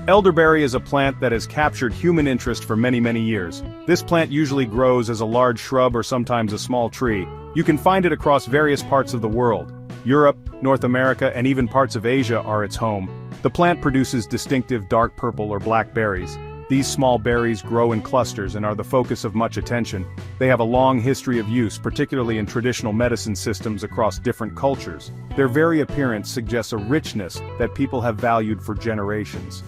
Elderberry is a plant that has captured human interest for many, many years. This plant usually grows as a large shrub or sometimes a small tree. You can find it across various parts of the world. Europe, North America, and even parts of Asia are its home. The plant produces distinctive dark purple or black berries. These small berries grow in clusters and are the focus of much attention. They have a long history of use, particularly in traditional medicine systems across different cultures. Their very appearance suggests a richness that people have valued for generations.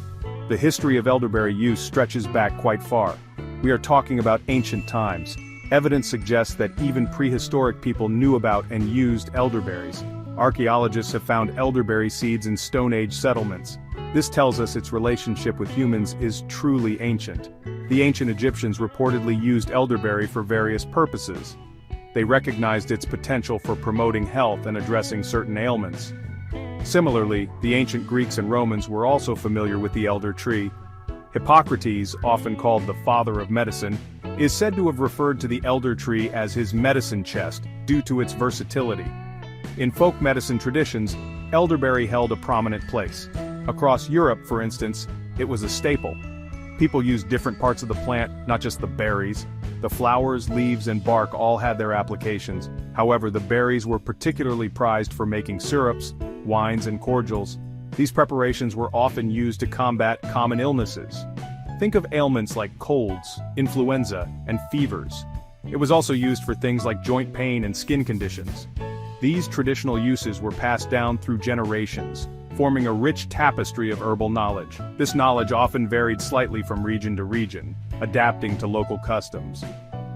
The history of elderberry use stretches back quite far. We are talking about ancient times. Evidence suggests that even prehistoric people knew about and used elderberries. Archaeologists have found elderberry seeds in Stone Age settlements. This tells us its relationship with humans is truly ancient. The ancient Egyptians reportedly used elderberry for various purposes. They recognized its potential for promoting health and addressing certain ailments. Similarly, the ancient Greeks and Romans were also familiar with the elder tree. Hippocrates, often called the father of medicine, is said to have referred to the elder tree as his medicine chest, due to its versatility. In folk medicine traditions, elderberry held a prominent place. Across Europe, for instance, it was a staple. People used different parts of the plant, not just the berries. The flowers, leaves, and bark all had their applications. However, the berries were particularly prized for making syrups, wines, and cordials. These preparations were often used to combat common illnesses. Think of ailments like colds, influenza, and fevers. It was also used for things like joint pain and skin conditions. These traditional uses were passed down through generations, forming a rich tapestry of herbal knowledge. This knowledge often varied slightly from region to region, adapting to local customs.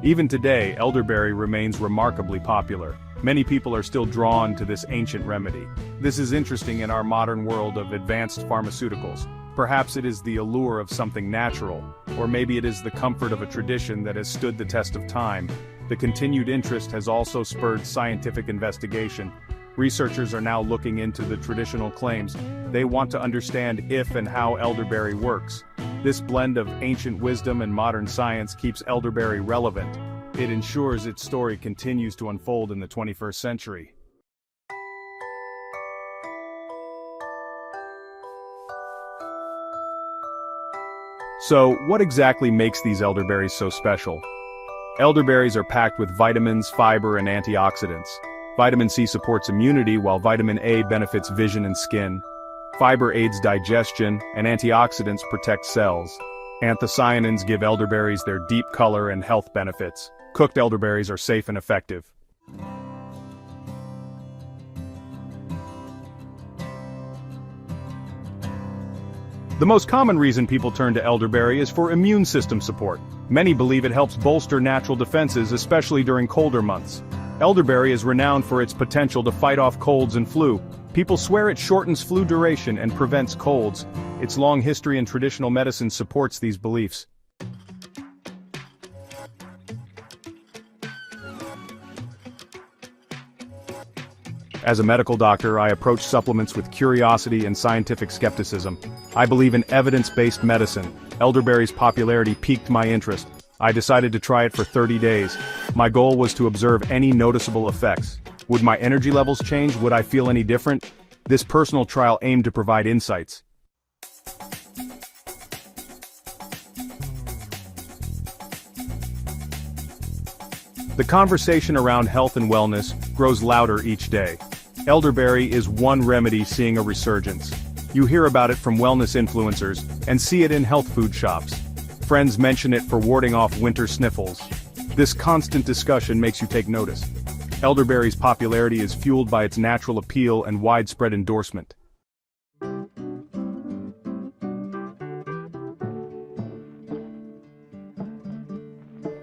Even today, elderberry remains remarkably popular. Many people are still drawn to this ancient remedy. This is interesting in our modern world of advanced pharmaceuticals. Perhaps it is the allure of something natural, or maybe it is the comfort of a tradition that has stood the test of time. The continued interest has also spurred scientific investigation. Researchers are now looking into the traditional claims. They want to understand if and how elderberry works. This blend of ancient wisdom and modern science keeps elderberry relevant. It ensures its story continues to unfold in the 21st century. So, what exactly makes these elderberries so special? Elderberries are packed with vitamins, fiber, and antioxidants. Vitamin C supports immunity while vitamin A benefits vision and skin. Fiber aids digestion, and antioxidants protect cells. Anthocyanins give elderberries their deep color and health benefits. Cooked elderberries are safe and effective. The most common reason people turn to elderberry is for immune system support. Many believe it helps bolster natural defenses, especially during colder months. Elderberry is renowned for its potential to fight off colds and flu. People swear it shortens flu duration and prevents colds. Its long history in traditional medicine supports these beliefs. As a medical doctor, I approach supplements with curiosity and scientific skepticism. I believe in evidence-based medicine. Elderberry's popularity piqued my interest. I decided to try it for 30 days. My goal was to observe any noticeable effects. Would my energy levels change? Would I feel any different? This personal trial aimed to provide insights. The conversation around health and wellness grows louder each day. Elderberry is one remedy seeing a resurgence. You hear about it from wellness influencers and see it in health food shops. Friends mention it for warding off winter sniffles. This constant discussion makes you take notice. Elderberry's popularity is fueled by its natural appeal and widespread endorsement.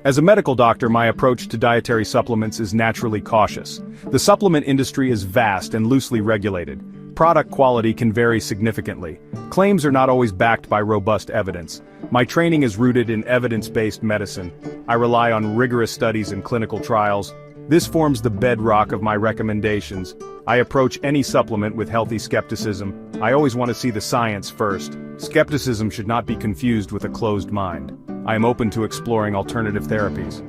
As a medical doctor, my approach to dietary supplements is naturally cautious. The supplement industry is vast and loosely regulated. Product quality can vary significantly. Claims are not always backed by robust evidence. My training is rooted in evidence-based medicine. I rely on rigorous studies and clinical trials. This forms the bedrock of my recommendations. I approach any supplement with healthy skepticism. I always want to see the science first. Skepticism should not be confused with a closed mind. I am open to exploring alternative therapies.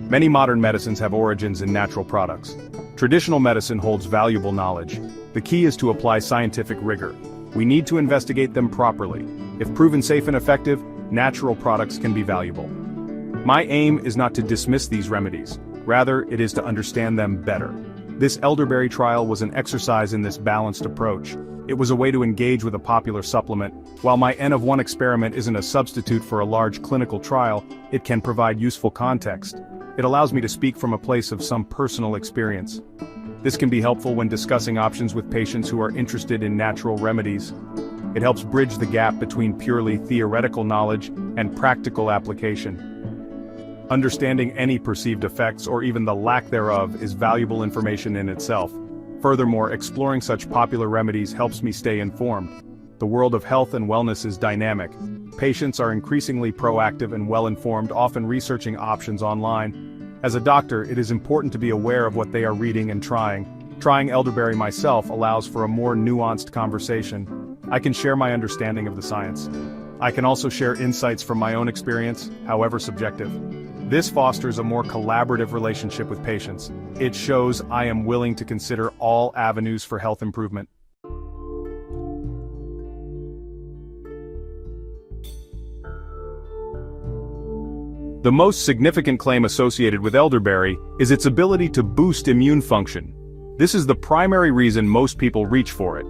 Many modern medicines have origins in natural products. Traditional medicine holds valuable knowledge. The key is to apply scientific rigor. We need to investigate them properly. If proven safe and effective, natural products can be valuable. My aim is not to dismiss these remedies. Rather, it is to understand them better. This elderberry trial was an exercise in this balanced approach. It was a way to engage with a popular supplement. While my N-of-1 experiment isn't a substitute for a large clinical trial, it can provide useful context. It allows me to speak from a place of some personal experience. This can be helpful when discussing options with patients who are interested in natural remedies. It helps bridge the gap between purely theoretical knowledge and practical application. Understanding any perceived effects or even the lack thereof is valuable information in itself. Furthermore, exploring such popular remedies helps me stay informed. The world of health and wellness is dynamic. Patients are increasingly proactive and well-informed, often researching options online. As a doctor, it is important to be aware of what they are reading and trying. Trying elderberry myself allows for a more nuanced conversation. I can share my understanding of the science. I can also share insights from my own experience, however subjective. This fosters a more collaborative relationship with patients. It shows I am willing to consider all avenues for health improvement. The most significant claim associated with elderberry is its ability to boost immune function. This is the primary reason most people reach for it.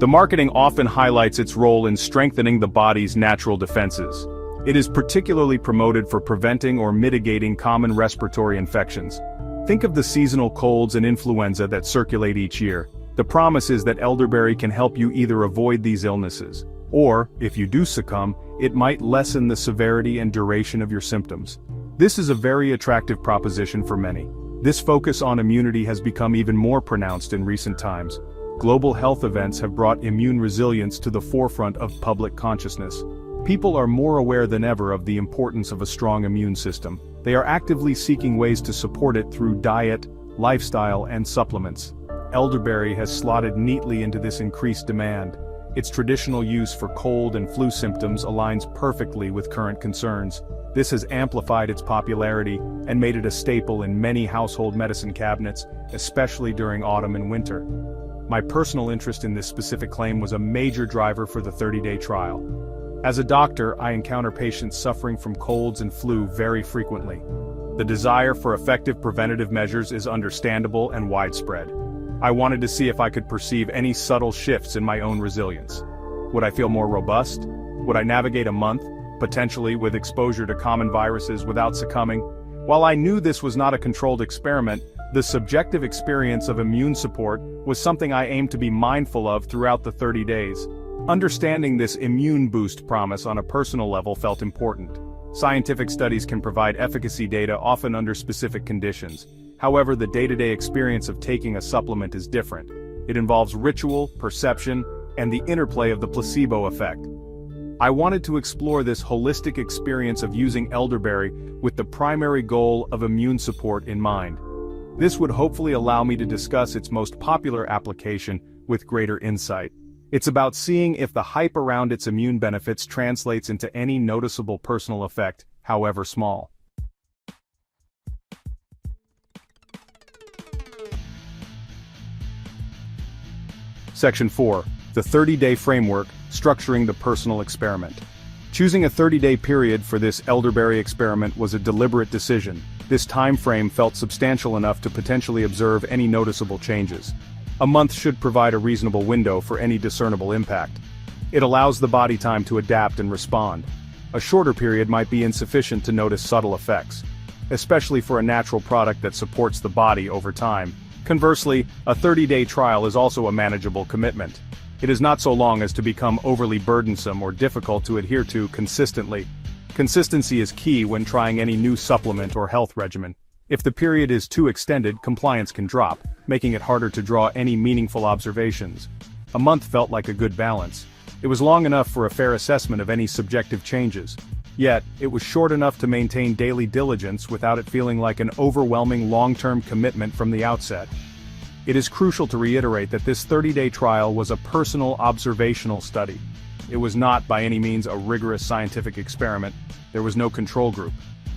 The marketing often highlights its role in strengthening the body's natural defenses. It is particularly promoted for preventing or mitigating common respiratory infections. Think of the seasonal colds and influenza that circulate each year. The promise is that elderberry can help you either avoid these illnesses, or, if you do succumb, it might lessen the severity and duration of your symptoms. This is a very attractive proposition for many. This focus on immunity has become even more pronounced in recent times. Global health events have brought immune resilience to the forefront of public consciousness. People are more aware than ever of the importance of a strong immune system. They are actively seeking ways to support it through diet, lifestyle, and supplements. Elderberry has slotted neatly into this increased demand. Its traditional use for cold and flu symptoms aligns perfectly with current concerns. This has amplified its popularity and made it a staple in many household medicine cabinets, especially during autumn and winter. My personal interest in this specific claim was a major driver for the 30-day trial. As a doctor, I encounter patients suffering from colds and flu very frequently. The desire for effective preventative measures is understandable and widespread. I wanted to see if I could perceive any subtle shifts in my own resilience. Would I feel more robust? Would I navigate a month, potentially with exposure to common viruses without succumbing? While I knew this was not a controlled experiment, the subjective experience of immune support was something I aimed to be mindful of throughout the 30 days. Understanding this immune boost promise on a personal level felt important. Scientific studies can provide efficacy data often under specific conditions. However, the day-to-day experience of taking a supplement is different. It involves ritual, perception, and the interplay of the placebo effect. I wanted to explore this holistic experience of using elderberry with the primary goal of immune support in mind. This would hopefully allow me to discuss its most popular application with greater insight. It's about seeing if the hype around its immune benefits translates into any noticeable personal effect, however small. Section 4. The 30-day framework, structuring the personal experiment. Choosing a 30-day period for this elderberry experiment was a deliberate decision. This time frame felt substantial enough to potentially observe any noticeable changes. A month should provide a reasonable window for any discernible impact. It allows the body time to adapt and respond. A shorter period might be insufficient to notice subtle effects, especially for a natural product that supports the body over time. Conversely, a 30-day trial is also a manageable commitment. It is not so long as to become overly burdensome or difficult to adhere to consistently. Consistency is key when trying any new supplement or health regimen. If the period is too extended, compliance can drop, making it harder to draw any meaningful observations. A month felt like a good balance. It was long enough for a fair assessment of any subjective changes. Yet, it was short enough to maintain daily diligence without it feeling like an overwhelming long-term commitment from the outset. It is crucial to reiterate that this 30-day trial was a personal observational study. It was not by any means a rigorous scientific experiment. There was no control group.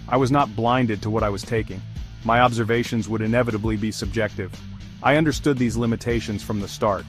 I was not blinded to what I was taking. My observations would inevitably be subjective. I understood these limitations from the start.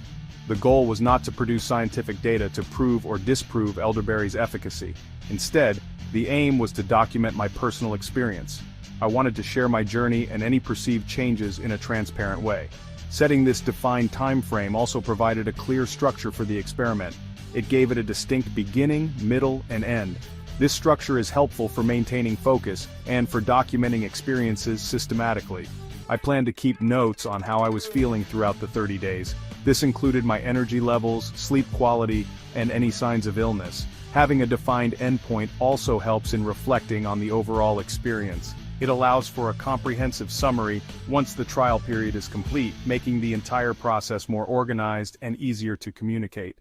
The goal was not to produce scientific data to prove or disprove elderberry's efficacy. Instead, the aim was to document my personal experience. I wanted to share my journey and any perceived changes in a transparent way. Setting this defined time frame also provided a clear structure for the experiment. It gave it a distinct beginning, middle, and end. This structure is helpful for maintaining focus and for documenting experiences systematically. I planned to keep notes on how I was feeling throughout the 30 days. This included my energy levels, sleep quality, and any signs of illness. Having a defined endpoint also helps in reflecting on the overall experience. It allows for a comprehensive summary once the trial period is complete, making the entire process more organized and easier to communicate.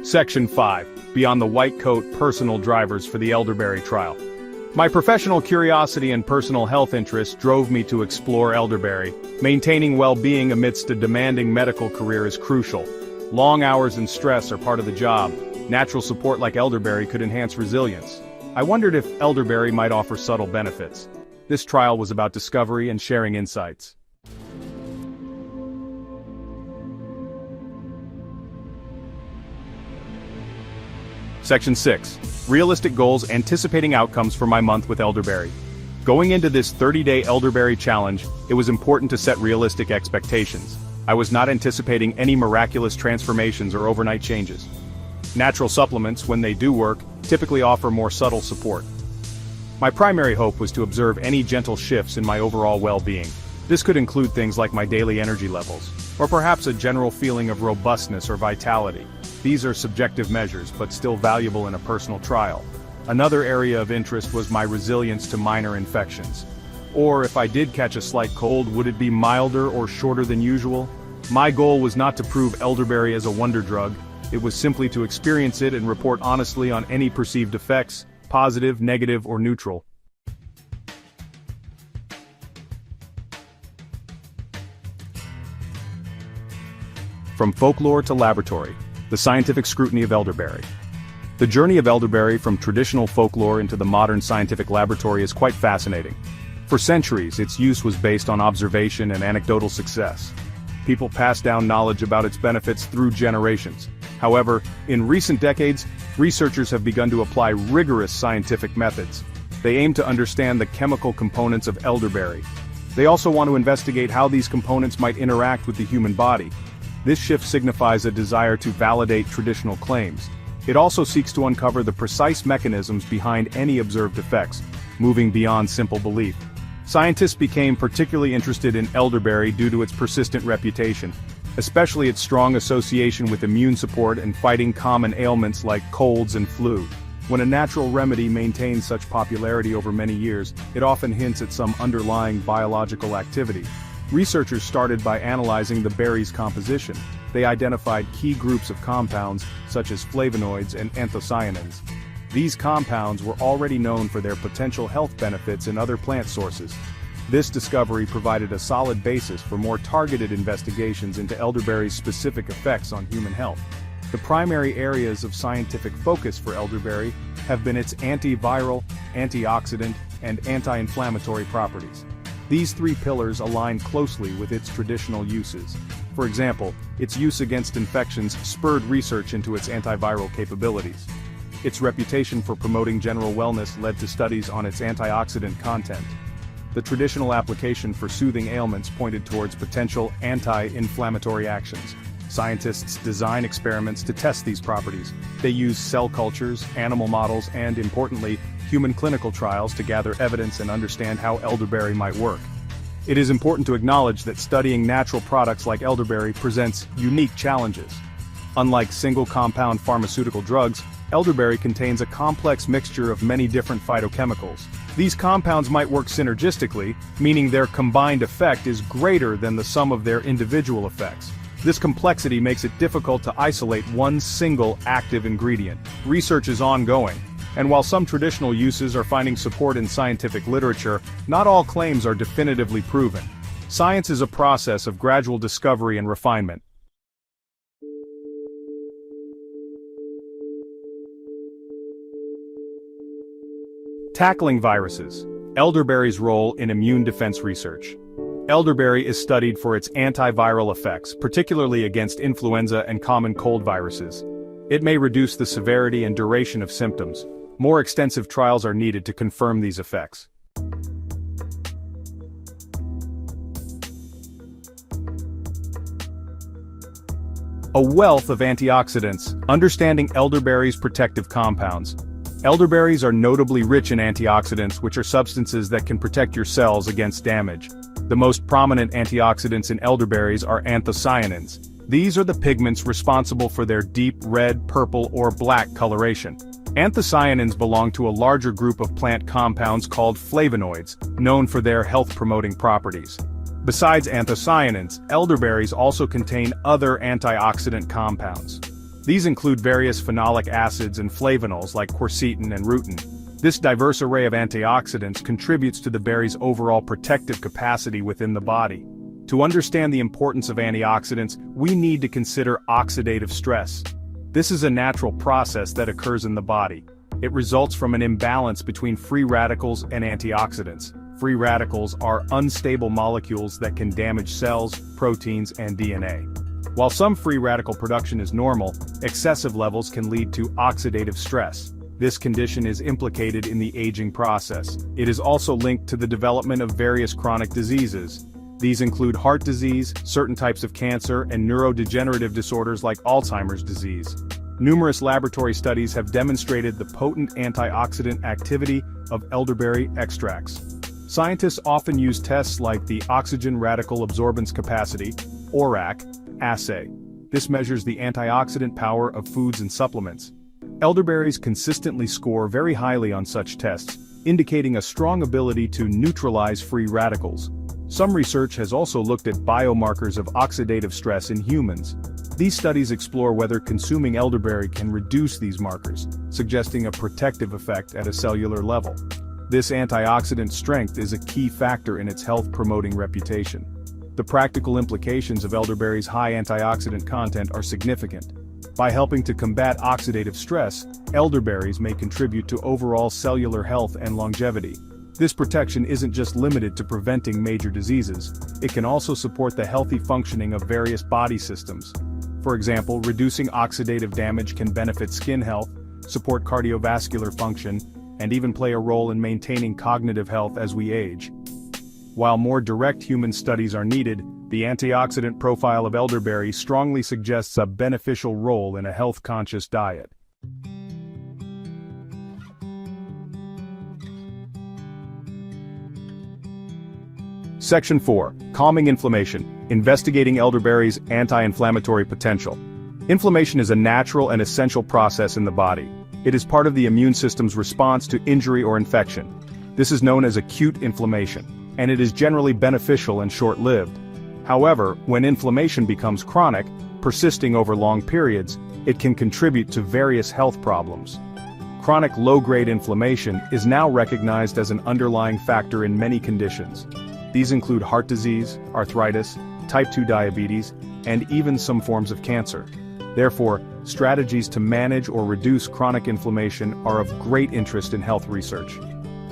Section 5. Beyond the white coat personal drivers for the elderberry trial. My professional curiosity and personal health interests drove me to explore elderberry. Maintaining well-being amidst a demanding medical career is crucial. Long hours and stress are part of the job. Natural support like elderberry could enhance resilience. I wondered if elderberry might offer subtle benefits. This trial was about discovery and sharing insights. Section 6. Realistic goals anticipating outcomes for my month with elderberry. Going into this 30-day elderberry challenge, it was important to set realistic expectations. I was not anticipating any miraculous transformations or overnight changes. Natural supplements, when they do work, typically offer more subtle support. My primary hope was to observe any gentle shifts in my overall well-being. This could include things like my daily energy levels, or perhaps a general feeling of robustness or vitality. These are subjective measures, but still valuable in a personal trial. Another area of interest was my resilience to minor infections. Or if I did catch a slight cold, would it be milder or shorter than usual? My goal was not to prove elderberry as a wonder drug. It was simply to experience it and report honestly on any perceived effects, positive, negative, or neutral. From folklore to laboratory, the scientific scrutiny of elderberry. The journey of elderberry from traditional folklore into the modern scientific laboratory is quite fascinating. For centuries, its use was based on observation and anecdotal success. People passed down knowledge about its benefits through generations. However, in recent decades, researchers have begun to apply rigorous scientific methods. They aim to understand the chemical components of elderberry. They also want to investigate how these components might interact with the human body. This shift signifies a desire to validate traditional claims. It also seeks to uncover the precise mechanisms behind any observed effects, moving beyond simple belief. Scientists became particularly interested in elderberry due to its persistent reputation, especially its strong association with immune support and fighting common ailments like colds and flu. When a natural remedy maintains such popularity over many years, it often hints at some underlying biological activity. Researchers started by analyzing the berry's composition. They identified key groups of compounds, such as flavonoids and anthocyanins. These compounds were already known for their potential health benefits in other plant sources. This discovery provided a solid basis for more targeted investigations into elderberry's specific effects on human health. The primary areas of scientific focus for elderberry have been its antiviral, antioxidant, and anti-inflammatory properties. These three pillars align closely with its traditional uses. For example, its use against infections spurred research into its antiviral capabilities. Its reputation for promoting general wellness led to studies on its antioxidant content. The traditional application for soothing ailments pointed towards potential anti-inflammatory actions. Scientists design experiments to test these properties. They use cell cultures, animal models, and, importantly, human clinical trials to gather evidence and understand how elderberry might work. It is important to acknowledge that studying natural products like elderberry presents unique challenges. Unlike single-compound pharmaceutical drugs, elderberry contains a complex mixture of many different phytochemicals. These compounds might work synergistically, meaning their combined effect is greater than the sum of their individual effects. This complexity makes it difficult to isolate one single active ingredient. Research is ongoing, and while some traditional uses are finding support in scientific literature, not all claims are definitively proven. Science is a process of gradual discovery and refinement. Tackling viruses. Elderberry's role in immune defense research. Elderberry is studied for its antiviral effects, particularly against influenza and common cold viruses. It may reduce the severity and duration of symptoms. More extensive trials are needed to confirm these effects. A wealth of antioxidants. Understanding elderberry's protective compounds. Elderberries are notably rich in antioxidants, which are substances that can protect your cells against damage. The most prominent antioxidants in elderberries are anthocyanins. These are the pigments responsible for their deep red, purple, or black coloration. Anthocyanins belong to a larger group of plant compounds called flavonoids, known for their health-promoting properties. Besides anthocyanins, elderberries also contain other antioxidant compounds. These include various phenolic acids and flavonols like quercetin and rutin. This diverse array of antioxidants contributes to the berry's overall protective capacity within the body. To understand the importance of antioxidants, we need to consider oxidative stress. This is a natural process that occurs in the body. It results from an imbalance between free radicals and antioxidants. Free radicals are unstable molecules that can damage cells, proteins, and DNA. While some free radical production is normal, excessive levels can lead to oxidative stress. This condition is implicated in the aging process. It is also linked to the development of various chronic diseases. These include heart disease, certain types of cancer, and neurodegenerative disorders like Alzheimer's disease. Numerous laboratory studies have demonstrated the potent antioxidant activity of elderberry extracts. Scientists often use tests like the Oxygen Radical Absorbance Capacity, ORAC, assay. This measures the antioxidant power of foods and supplements. Elderberries consistently score very highly on such tests, indicating a strong ability to neutralize free radicals. Some research has also looked at biomarkers of oxidative stress in humans. These studies explore whether consuming elderberry can reduce these markers, suggesting a protective effect at a cellular level. This antioxidant strength is a key factor in its health-promoting reputation. The practical implications of elderberry's high antioxidant content are significant. By helping to combat oxidative stress, elderberries may contribute to overall cellular health and longevity. This protection isn't just limited to preventing major diseases, it can also support the healthy functioning of various body systems. For example, reducing oxidative damage can benefit skin health, support cardiovascular function, and even play a role in maintaining cognitive health as we age. While more direct human studies are needed, the antioxidant profile of elderberry strongly suggests a beneficial role in a health-conscious diet. Section 4. Calming inflammation. Investigating elderberry's anti-inflammatory potential. Inflammation is a natural and essential process in the body. It is part of the immune system's response to injury or infection. This is known as acute inflammation, and it is generally beneficial and short-lived. However, when inflammation becomes chronic, persisting over long periods, it can contribute to various health problems. Chronic low-grade inflammation is now recognized as an underlying factor in many conditions. These include heart disease, arthritis, type 2 diabetes, and even some forms of cancer. Therefore, strategies to manage or reduce chronic inflammation are of great interest in health research.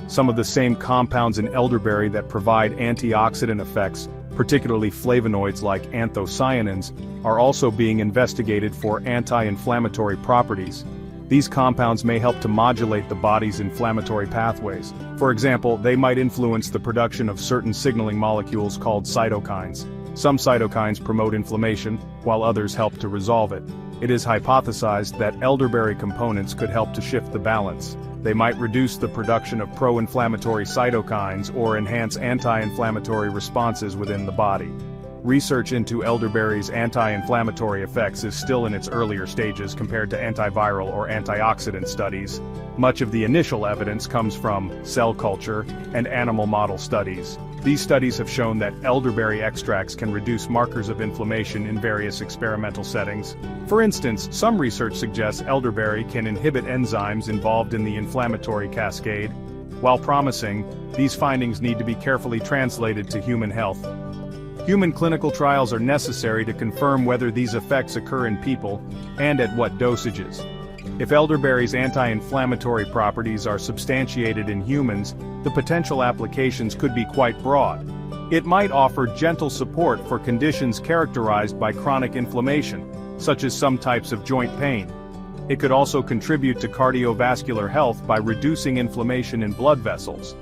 Some of the same compounds in elderberry that provide antioxidant effects, particularly flavonoids like anthocyanins, are also being investigated for anti-inflammatory properties. These compounds may help to modulate the body's inflammatory pathways. For example, they might influence the production of certain signaling molecules called cytokines. Some cytokines promote inflammation, while others help to resolve it. It is hypothesized that elderberry components could help to shift the balance. They might reduce the production of pro-inflammatory cytokines or enhance anti-inflammatory responses within the body. Research into elderberry's anti-inflammatory effects is still in its earlier stages compared to antiviral or antioxidant studies. Much of the initial evidence comes from cell culture and animal model studies. These studies have shown that elderberry extracts can reduce markers of inflammation in various experimental settings. For instance, some research suggests elderberry can inhibit enzymes involved in the inflammatory cascade. While promising, these findings need to be carefully translated to human health. Human clinical trials are necessary to confirm whether these effects occur in people, and at what dosages. If elderberry's anti-inflammatory properties are substantiated in humans, the potential applications could be quite broad. It might offer gentle support for conditions characterized by chronic inflammation, such as some types of joint pain. It could also contribute to cardiovascular health by reducing inflammation in blood vessels.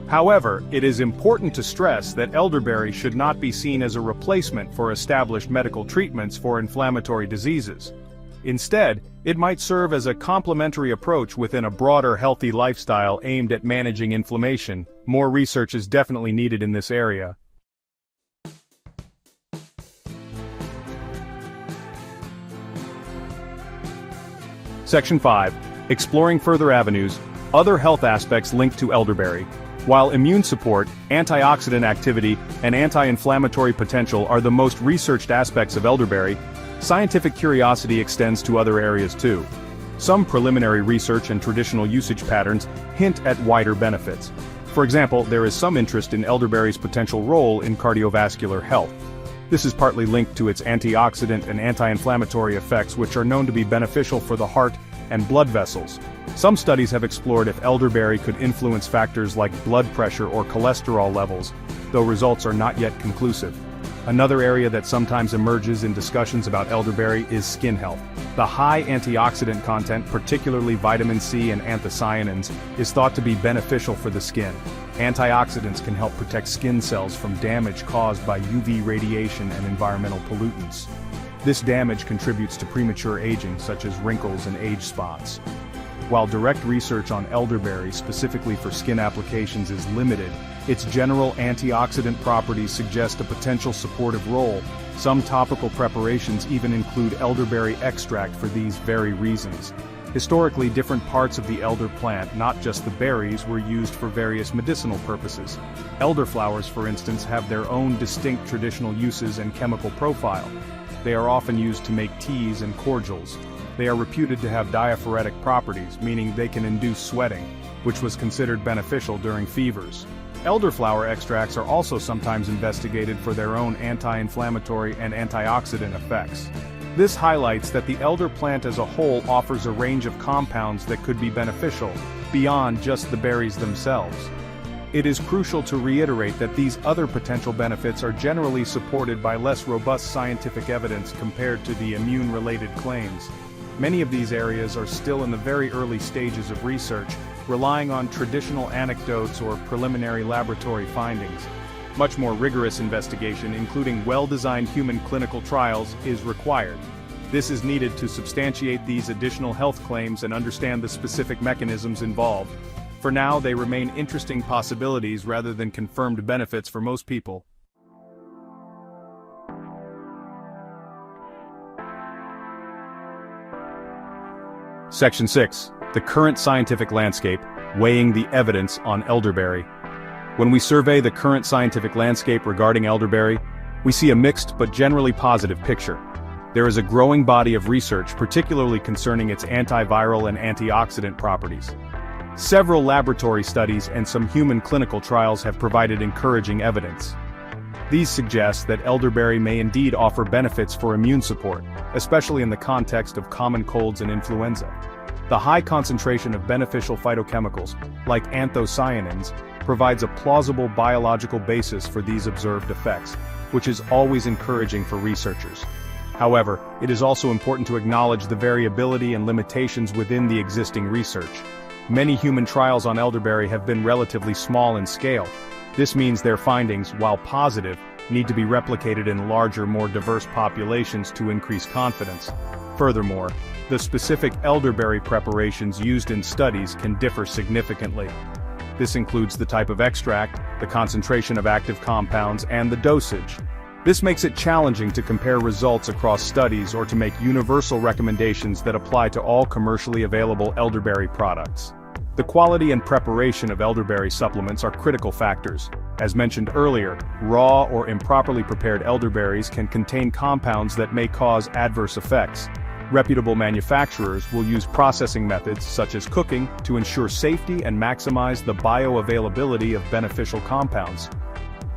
However, it is important to stress that elderberry should not be seen as a replacement for established medical treatments for inflammatory diseases. Instead, it might serve as a complementary approach within a broader healthy lifestyle aimed at managing inflammation. More research is definitely needed in this area. Section 5. Exploring further avenues, other health aspects linked to elderberry. While immune support, antioxidant activity, and anti-inflammatory potential are the most researched aspects of elderberry, scientific curiosity extends to other areas too. Some preliminary research and traditional usage patterns hint at wider benefits. For example, there is some interest in elderberry's potential role in cardiovascular health. This is partly linked to its antioxidant and anti-inflammatory effects, which are known to be beneficial for the heart and blood vessels. Some studies have explored if elderberry could influence factors like blood pressure or cholesterol levels, though results are not yet conclusive. Another area that sometimes emerges in discussions about elderberry is skin health. The high antioxidant content, particularly vitamin C and anthocyanins, is thought to be beneficial for the skin. Antioxidants can help protect skin cells from damage caused by UV radiation and environmental pollutants. This damage contributes to premature aging, such as wrinkles and age spots. While direct research on elderberry specifically for skin applications is limited, its general antioxidant properties suggest a potential supportive role. Some topical preparations even include elderberry extract for these very reasons. Historically, different parts of the elder plant, not just the berries, were used for various medicinal purposes. Elderflowers, for instance, have their own distinct traditional uses and chemical profile. They are often used to make teas and cordials. They are reputed to have diaphoretic properties, meaning they can induce sweating, which was considered beneficial during fevers. Elderflower extracts are also sometimes investigated for their own anti-inflammatory and antioxidant effects. This highlights that the elder plant as a whole offers a range of compounds that could be beneficial, beyond just the berries themselves. It is crucial to reiterate that these other potential benefits are generally supported by less robust scientific evidence compared to the immune-related claims. Many of these areas are still in the very early stages of research, relying on traditional anecdotes or preliminary laboratory findings. Much more rigorous investigation, including well-designed human clinical trials, is required. This is needed to substantiate these additional health claims and understand the specific mechanisms involved. For now, they remain interesting possibilities rather than confirmed benefits for most people. Section 6. The current scientific landscape, weighing the evidence on elderberry. When we survey the current scientific landscape regarding elderberry, we see a mixed but generally positive picture. There is a growing body of research, particularly concerning its antiviral and antioxidant properties. Several laboratory studies and some human clinical trials have provided encouraging evidence. These suggest that elderberry may indeed offer benefits for immune support, especially in the context of common colds and influenza. The high concentration of beneficial phytochemicals, like anthocyanins, provides a plausible biological basis for these observed effects, which is always encouraging for researchers. However, it is also important to acknowledge the variability and limitations within the existing research. Many human trials on elderberry have been relatively small in scale. This means their findings, while positive, need to be replicated in larger, more diverse populations to increase confidence. Furthermore, the specific elderberry preparations used in studies can differ significantly. This includes the type of extract, the concentration of active compounds, and the dosage. This makes it challenging to compare results across studies or to make universal recommendations that apply to all commercially available elderberry products. The quality and preparation of elderberry supplements are critical factors. As mentioned earlier, raw or improperly prepared elderberries can contain compounds that may cause adverse effects. Reputable manufacturers will use processing methods such as cooking to ensure safety and maximize the bioavailability of beneficial compounds.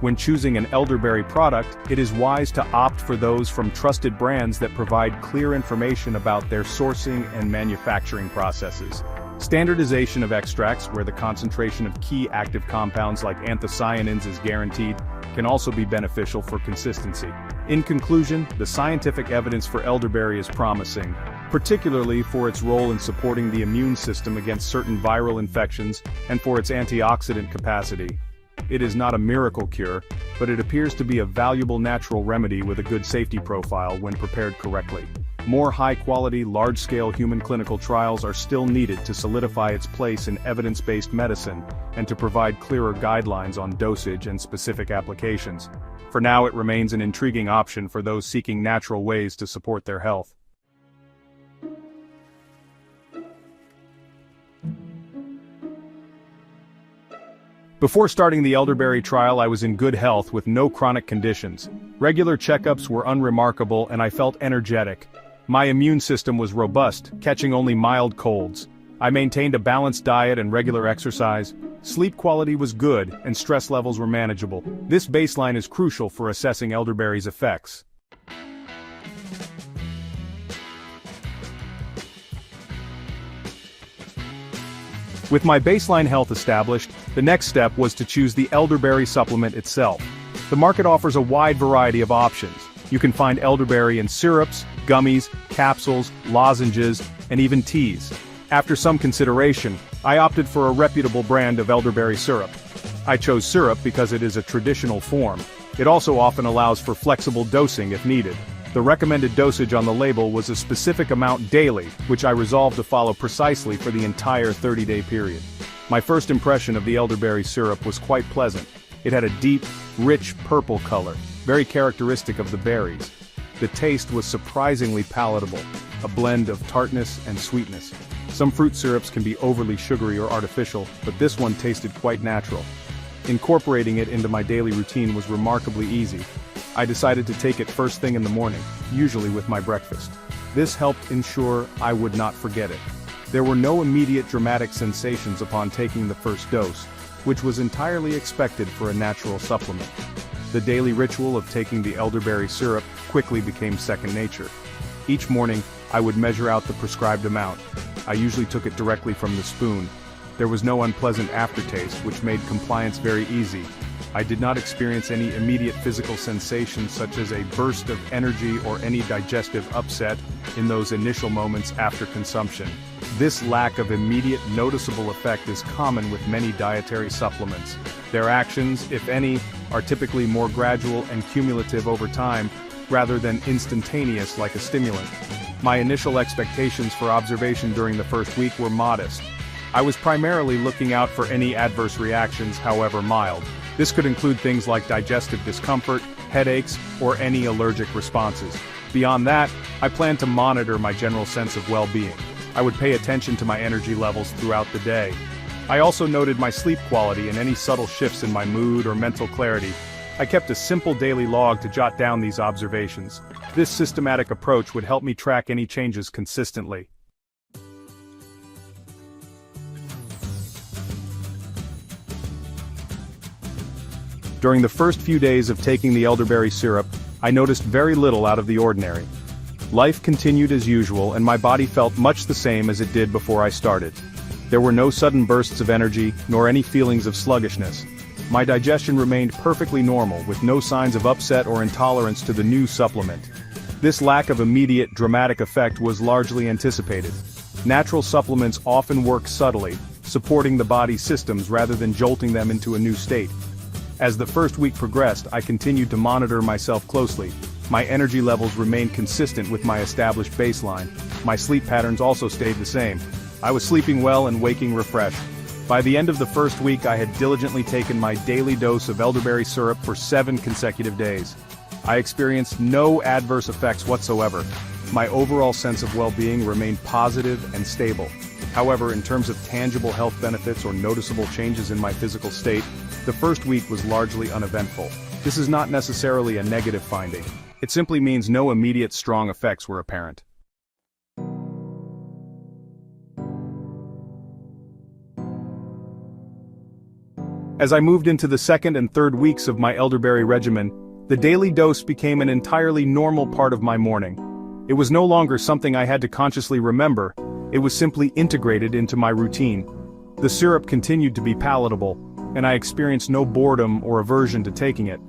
When choosing an elderberry product, it is wise to opt for those from trusted brands that provide clear information about their sourcing and manufacturing processes. Standardization of extracts, where the concentration of key active compounds like anthocyanins is guaranteed, can also be beneficial for consistency. In conclusion, the scientific evidence for elderberry is promising, particularly for its role in supporting the immune system against certain viral infections and for its antioxidant capacity. It is not a miracle cure, but it appears to be a valuable natural remedy with a good safety profile when prepared correctly. More high-quality, large-scale human clinical trials are still needed to solidify its place in evidence-based medicine and to provide clearer guidelines on dosage and specific applications. For now, it remains an intriguing option for those seeking natural ways to support their health. Before starting the elderberry trial, I was in good health with no chronic conditions. Regular checkups were unremarkable and I felt energetic. My immune system was robust, catching only mild colds. I maintained a balanced diet and regular exercise. Sleep quality was good and stress levels were manageable. This baseline is crucial for assessing elderberry's effects. With my baseline health established, the next step was to choose the elderberry supplement itself. The market offers a wide variety of options. You can find elderberry in syrups, gummies, capsules, lozenges, and even teas. After some consideration, I opted for a reputable brand of elderberry syrup. I chose syrup because it is a traditional form. It also often allows for flexible dosing if needed. The recommended dosage on the label was a specific amount daily, which I resolved to follow precisely for the entire 30-day period. My first impression of the elderberry syrup was quite pleasant. It had a deep, rich purple color, very characteristic of the berries. The taste was surprisingly palatable, a blend of tartness and sweetness. Some fruit syrups can be overly sugary or artificial, but this one tasted quite natural. Incorporating it into my daily routine was remarkably easy. I decided to take it first thing in the morning, usually with my breakfast. This helped ensure I would not forget it. There were no immediate dramatic sensations upon taking the first dose, which was entirely expected for a natural supplement. The daily ritual of taking the elderberry syrup quickly became second nature. Each morning, I would measure out the prescribed amount. I usually took it directly from the spoon. There was no unpleasant aftertaste, which made compliance very easy. I did not experience any immediate physical sensations such as a burst of energy or any digestive upset in those initial moments after consumption. This lack of immediate noticeable effect is common with many dietary supplements. Their actions, if any, are typically more gradual and cumulative over time, rather than instantaneous like a stimulant. My initial expectations for observation during the first week were modest. I was primarily looking out for any adverse reactions, however mild. This could include things like digestive discomfort, headaches, or any allergic responses. Beyond that, I planned to monitor my general sense of well-being. I would pay attention to my energy levels throughout the day. I also noted my sleep quality and any subtle shifts in my mood or mental clarity. I kept a simple daily log to jot down these observations. This systematic approach would help me track any changes consistently. During the first few days of taking the elderberry syrup, I noticed very little out of the ordinary. Life continued as usual and my body felt much the same as it did before I started. There were no sudden bursts of energy, nor any feelings of sluggishness. My digestion remained perfectly normal, with no signs of upset or intolerance to the new supplement. This lack of immediate, dramatic effect was largely anticipated. Natural supplements often work subtly, supporting the body's systems rather than jolting them into a new state. As the first week progressed, I continued to monitor myself closely. My energy levels remained consistent with my established baseline. My sleep patterns also stayed the same. I was sleeping well and waking refreshed. By the end of the first week, I had diligently taken my daily dose of elderberry syrup for 7 consecutive days. I experienced no adverse effects whatsoever. My overall sense of well-being remained positive and stable. However, in terms of tangible health benefits or noticeable changes in my physical state, the first week was largely uneventful. This is not necessarily a negative finding. It simply means no immediate strong effects were apparent. As I moved into the second and third weeks of my elderberry regimen, the daily dose became an entirely normal part of my morning. It was no longer something I had to consciously remember, it was simply integrated into my routine. The syrup continued to be palatable, and I experienced no boredom or aversion to taking it.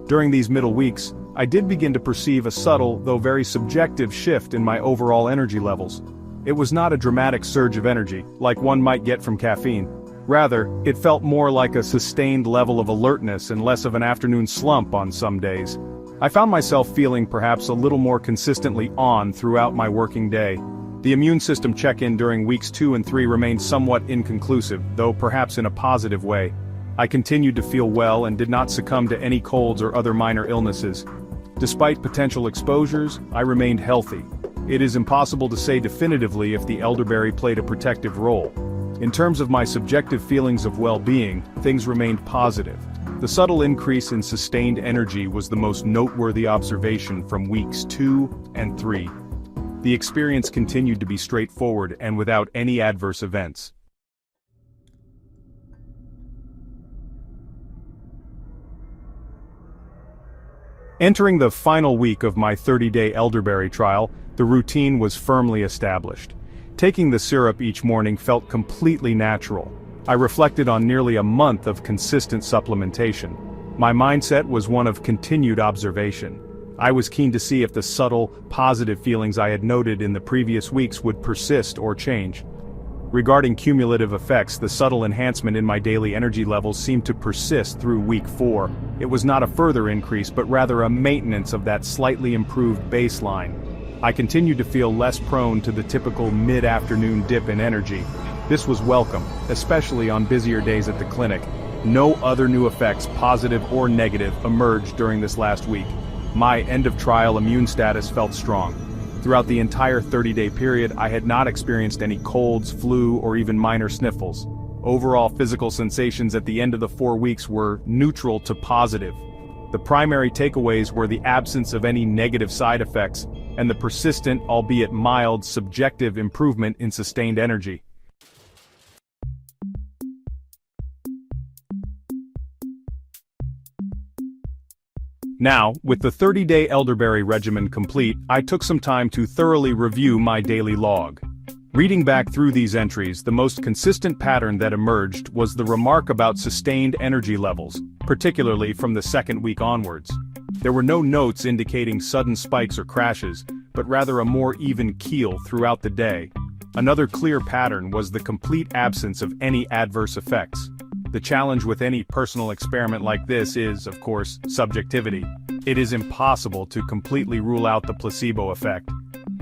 During these middle weeks, I did begin to perceive a subtle, though very subjective shift in my overall energy levels. It was not a dramatic surge of energy, like one might get from caffeine. Rather, it felt more like a sustained level of alertness and less of an afternoon slump on some days. I found myself feeling perhaps a little more consistently on throughout my working day. The immune system check-in during weeks 2 and 3 remained somewhat inconclusive, though perhaps in a positive way. I continued to feel well and did not succumb to any colds or other minor illnesses. Despite potential exposures, I remained healthy. It is impossible to say definitively if the elderberry played a protective role. In terms of my subjective feelings of well-being, things remained positive. The subtle increase in sustained energy was the most noteworthy observation from weeks 2 and 3. The experience continued to be straightforward and without any adverse events. Entering the final week of my 30-day elderberry trial, the routine was firmly established. Taking the syrup each morning felt completely natural. I reflected on nearly a month of consistent supplementation. My mindset was one of continued observation. I was keen to see if the subtle, positive feelings I had noted in the previous weeks would persist or change. Regarding cumulative effects, the subtle enhancement in my daily energy levels seemed to persist through week 4. It was not a further increase but rather a maintenance of that slightly improved baseline. I continued to feel less prone to the typical mid-afternoon dip in energy. This was welcome, especially on busier days at the clinic. No other new effects, positive or negative, emerged during this last week. My end-of-trial immune status felt strong. Throughout the entire 30-day period, I had not experienced any colds, flu, or even minor sniffles. Overall physical sensations at the end of the 4 weeks were neutral to positive. The primary takeaways were the absence of any negative side effects, and the persistent, albeit mild, subjective improvement in sustained energy. Now, with the 30-day elderberry regimen complete, I took some time to thoroughly review my daily log. Reading back through these entries, the most consistent pattern that emerged was the remark about sustained energy levels, particularly from the second week onwards. There were no notes indicating sudden spikes or crashes, but rather a more even keel throughout the day. Another clear pattern was the complete absence of any adverse effects. The challenge with any personal experiment like this is, of course, subjectivity. It is impossible to completely rule out the placebo effect.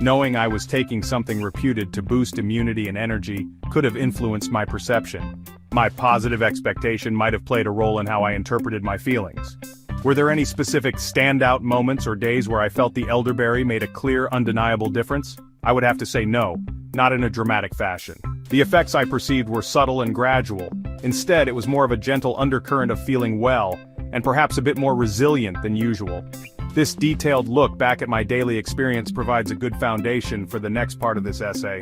Knowing I was taking something reputed to boost immunity and energy could have influenced my perception. My positive expectation might have played a role in how I interpreted my feelings. Were there any specific standout moments or days where I felt the elderberry made a clear, undeniable difference? I would have to say no, not in a dramatic fashion. The effects I perceived were subtle and gradual. Instead, it was more of a gentle undercurrent of feeling well, and perhaps a bit more resilient than usual. This detailed look back at my daily experience provides a good foundation for the next part of this essay.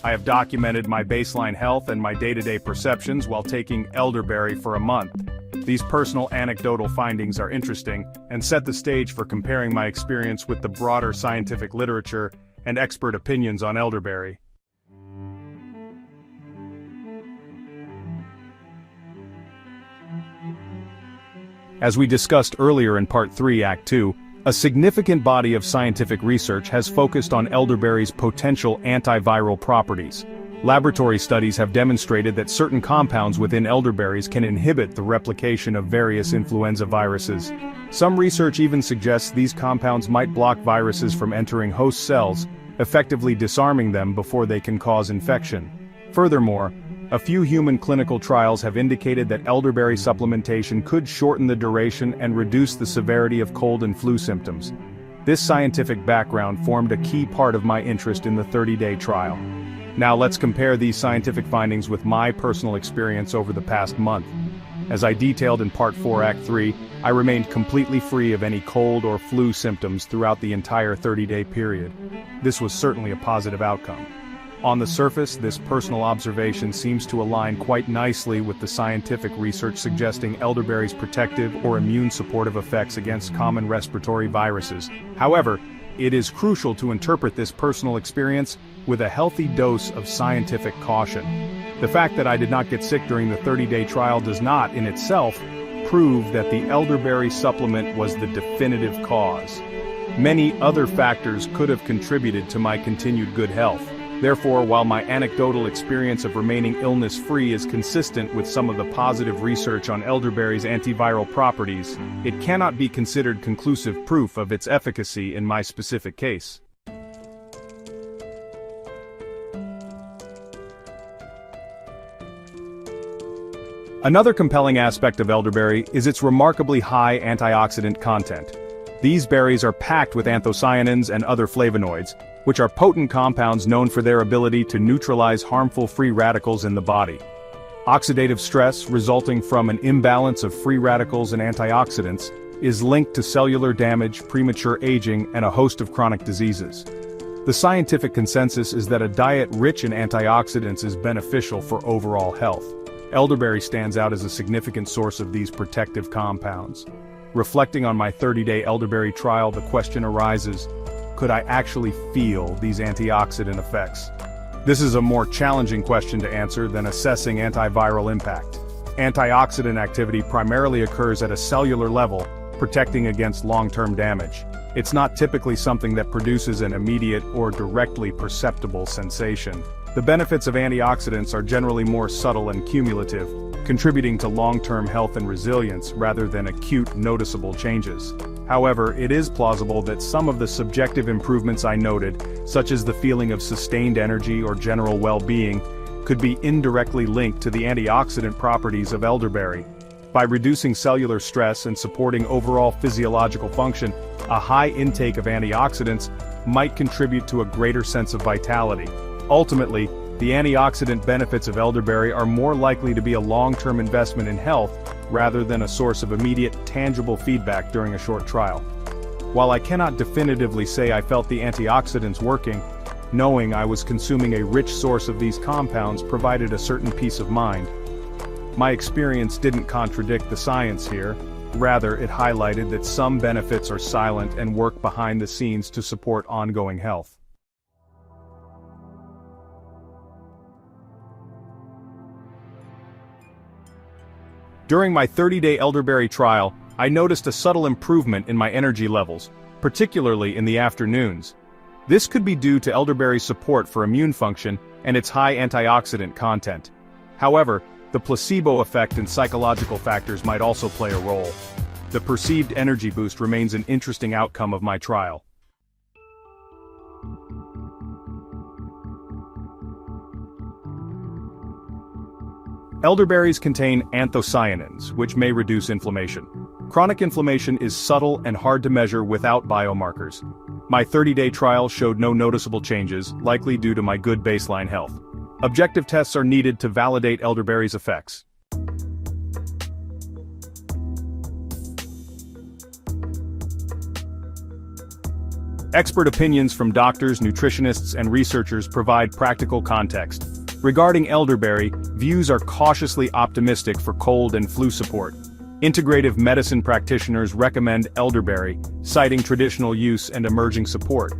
I have documented my baseline health and my day-to-day perceptions while taking elderberry for a month. These personal anecdotal findings are interesting and set the stage for comparing my experience with the broader scientific literature and expert opinions on elderberry. As we discussed earlier in Part 3, Act 2, a significant body of scientific research has focused on elderberry's potential antiviral properties. Laboratory studies have demonstrated that certain compounds within elderberries can inhibit the replication of various influenza viruses. Some research even suggests these compounds might block viruses from entering host cells, effectively disarming them before they can cause infection. Furthermore, a few human clinical trials have indicated that elderberry supplementation could shorten the duration and reduce the severity of cold and flu symptoms. This scientific background formed a key part of my interest in the 30-day trial. Now let's compare these scientific findings with my personal experience over the past month. As I detailed in Part 4, Act 3, I remained completely free of any cold or flu symptoms throughout the entire 30-day period. This was certainly a positive outcome. On the surface, this personal observation seems to align quite nicely with the scientific research suggesting elderberry's protective or immune supportive effects against common respiratory viruses. However, it is crucial to interpret this personal experience with a healthy dose of scientific caution. The fact that I did not get sick during the 30-day trial does not, in itself, prove that the elderberry supplement was the definitive cause. Many other factors could have contributed to my continued good health. Therefore, while my anecdotal experience of remaining illness-free is consistent with some of the positive research on elderberry's antiviral properties, it cannot be considered conclusive proof of its efficacy in my specific case. Another compelling aspect of elderberry is its remarkably high antioxidant content. These berries are packed with anthocyanins and other flavonoids, which are potent compounds known for their ability to neutralize harmful free radicals in the body. Oxidative stress resulting from an imbalance of free radicals and antioxidants is linked to cellular damage, premature aging, and a host of chronic diseases. The scientific consensus is that a diet rich in antioxidants is beneficial for overall health. Elderberry stands out as a significant source of these protective compounds. Reflecting on my 30-day elderberry trial, the question arises, could I actually feel these antioxidant effects? This is a more challenging question to answer than assessing antiviral impact. Antioxidant activity primarily occurs at a cellular level, protecting against long-term damage. It's not typically something that produces an immediate or directly perceptible sensation. The benefits of antioxidants are generally more subtle and cumulative, contributing to long-term health and resilience rather than acute, noticeable changes. However, it is plausible that some of the subjective improvements I noted, such as the feeling of sustained energy or general well-being, could be indirectly linked to the antioxidant properties of elderberry. By reducing cellular stress and supporting overall physiological function, a high intake of antioxidants might contribute to a greater sense of vitality. Ultimately, the antioxidant benefits of elderberry are more likely to be a long-term investment in health rather than a source of immediate, tangible feedback during a short trial. While I cannot definitively say I felt the antioxidants working, knowing I was consuming a rich source of these compounds provided a certain peace of mind. My experience didn't contradict the science here, rather it highlighted that some benefits are silent and work behind the scenes to support ongoing health. During my 30-day elderberry trial, I noticed a subtle improvement in my energy levels, particularly in the afternoons. This could be due to elderberry's support for immune function and its high antioxidant content. However, the placebo effect and psychological factors might also play a role. The perceived energy boost remains an interesting outcome of my trial. Elderberries contain anthocyanins, which may reduce inflammation. Chronic inflammation is subtle and hard to measure without biomarkers. My 30-day trial showed no noticeable changes, likely due to my good baseline health. Objective tests are needed to validate elderberry's effects. Expert opinions from doctors, nutritionists, and researchers provide practical context. Regarding elderberry, views are cautiously optimistic for cold and flu support. Integrative medicine practitioners recommend elderberry, citing traditional use and emerging support.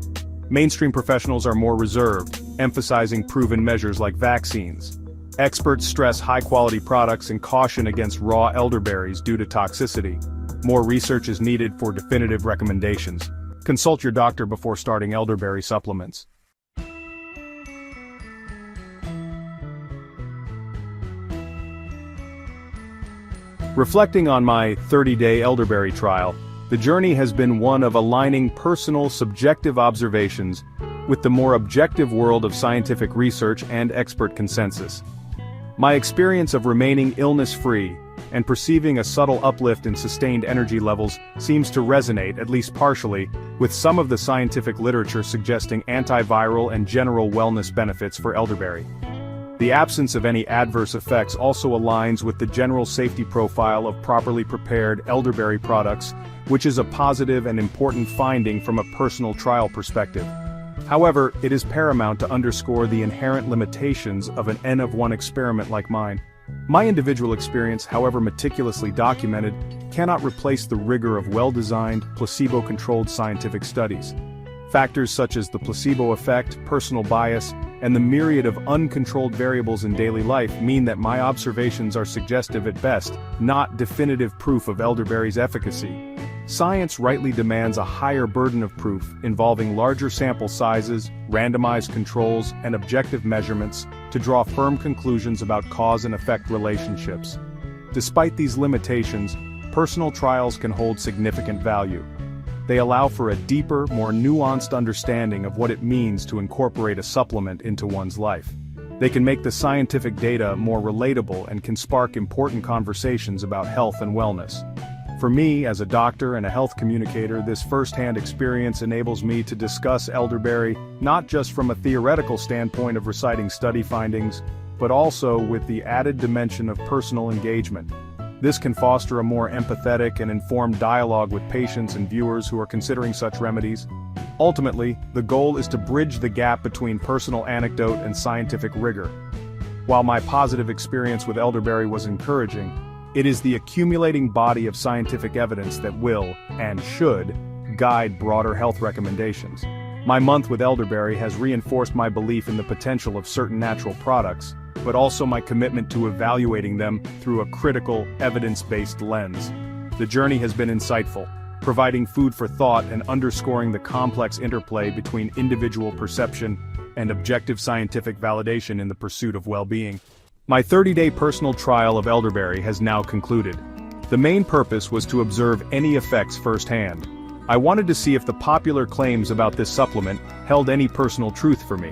Mainstream professionals are more reserved, emphasizing proven measures like vaccines. Experts stress high-quality products and caution against raw elderberries due to toxicity. More research is needed for definitive recommendations. Consult your doctor before starting elderberry supplements. Reflecting on my 30-day elderberry trial, the journey has been one of aligning personal, subjective observations with the more objective world of scientific research and expert consensus. My experience of remaining illness-free and perceiving a subtle uplift in sustained energy levels seems to resonate, at least partially, with some of the scientific literature suggesting antiviral and general wellness benefits for elderberry. The absence of any adverse effects also aligns with the general safety profile of properly prepared elderberry products, which is a positive and important finding from a personal trial perspective. However, it is paramount to underscore the inherent limitations of an N-of-1 experiment like mine. My individual experience, however meticulously documented, cannot replace the rigor of well-designed, placebo-controlled scientific studies. Factors such as the placebo effect, personal bias, and the myriad of uncontrolled variables in daily life mean that my observations are suggestive at best, not definitive proof of elderberry's efficacy. Science rightly demands a higher burden of proof, involving larger sample sizes, randomized controls, and objective measurements, to draw firm conclusions about cause and effect relationships. Despite these limitations, personal trials can hold significant value. They allow for a deeper, more nuanced understanding of what it means to incorporate a supplement into one's life. They can make the scientific data more relatable and can spark important conversations about health and wellness. For me, as a doctor and a health communicator, this first-hand experience enables me to discuss elderberry not just from a theoretical standpoint of reciting study findings, but also with the added dimension of personal engagement. This can foster a more empathetic and informed dialogue with patients and viewers who are considering such remedies. Ultimately, the goal is to bridge the gap between personal anecdote and scientific rigor. While my positive experience with elderberry was encouraging, it is the accumulating body of scientific evidence that will, and should, guide broader health recommendations. My month with elderberry has reinforced my belief in the potential of certain natural products, but also my commitment to evaluating them through a critical, evidence-based lens. The journey has been insightful, providing food for thought and underscoring the complex interplay between individual perception and objective scientific validation in the pursuit of well-being. My 30-day personal trial of elderberry has now concluded. The main purpose was to observe any effects firsthand. I wanted to see if the popular claims about this supplement held any personal truth for me.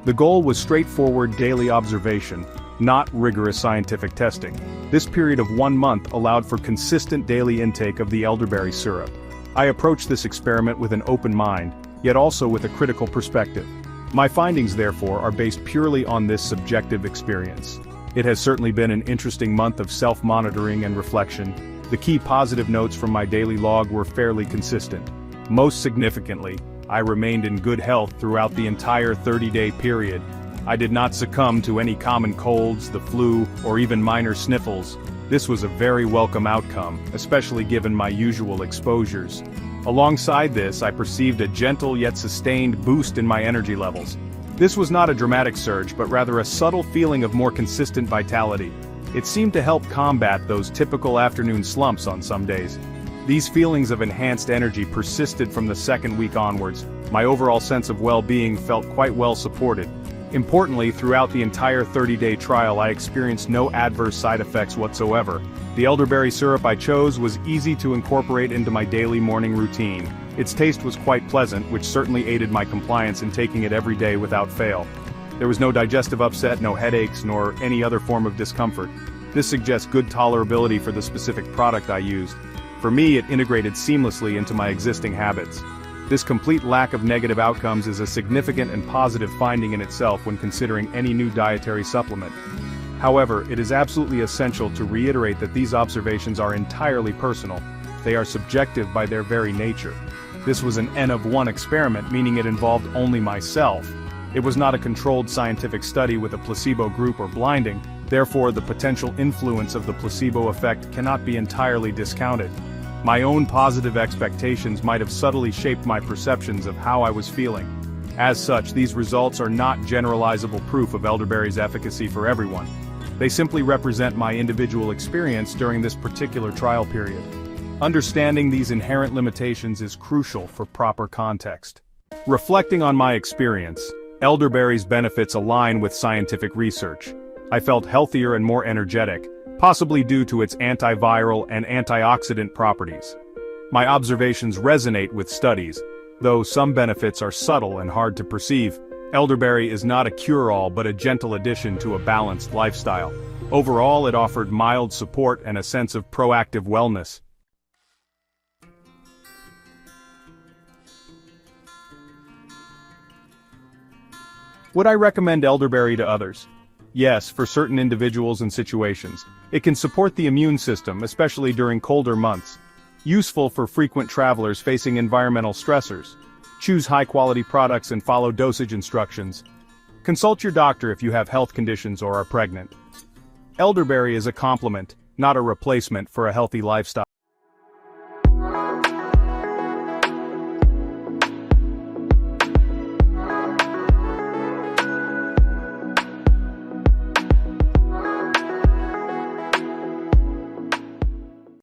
The goal was straightforward daily observation, not rigorous scientific testing. This period of 1 month allowed for consistent daily intake of the elderberry syrup. I approached this experiment with an open mind, yet also with a critical perspective. My findings, therefore, are based purely on this subjective experience. It has certainly been an interesting month of self-monitoring and reflection. The key positive notes from my daily log were fairly consistent. Most significantly, I remained in good health throughout the entire 30-day period. I did not succumb to any common colds, the flu, or even minor sniffles. This was a very welcome outcome, especially given my usual exposures. Alongside this, I perceived a gentle yet sustained boost in my energy levels. This was not a dramatic surge, but rather a subtle feeling of more consistent vitality. It seemed to help combat those typical afternoon slumps on some days. These feelings of enhanced energy persisted from the second week onwards. My overall sense of well-being felt quite well supported. Importantly, throughout the entire 30-day trial I experienced no adverse side effects whatsoever. The elderberry syrup I chose was easy to incorporate into my daily morning routine. Its taste was quite pleasant, which certainly aided my compliance in taking it every day without fail. There was no digestive upset, no headaches, nor any other form of discomfort. This suggests good tolerability for the specific product I used. For me, it integrated seamlessly into my existing habits. This complete lack of negative outcomes is a significant and positive finding in itself when considering any new dietary supplement. However, it is absolutely essential to reiterate that these observations are entirely personal. They are subjective by their very nature. This was an N-of-1 experiment, meaning it involved only myself. It was not a controlled scientific study with a placebo group or blinding, therefore the potential influence of the placebo effect cannot be entirely discounted. My own positive expectations might have subtly shaped my perceptions of how I was feeling. As such, these results are not generalizable proof of elderberry's efficacy for everyone. They simply represent my individual experience during this particular trial period. Understanding these inherent limitations is crucial for proper context. Reflecting on my experience, elderberry's benefits align with scientific research. I felt healthier and more energetic, possibly due to its antiviral and antioxidant properties. My observations resonate with studies, though some benefits are subtle and hard to perceive. Elderberry is not a cure-all but a gentle addition to a balanced lifestyle. Overall, it offered mild support and a sense of proactive wellness. Would I recommend elderberry to others? Yes, for certain individuals and situations. It can support the immune system, especially during colder months. Useful for frequent travelers facing environmental stressors. Choose high-quality products and follow dosage instructions. Consult your doctor if you have health conditions or are pregnant. Elderberry is a complement, not a replacement for a healthy lifestyle.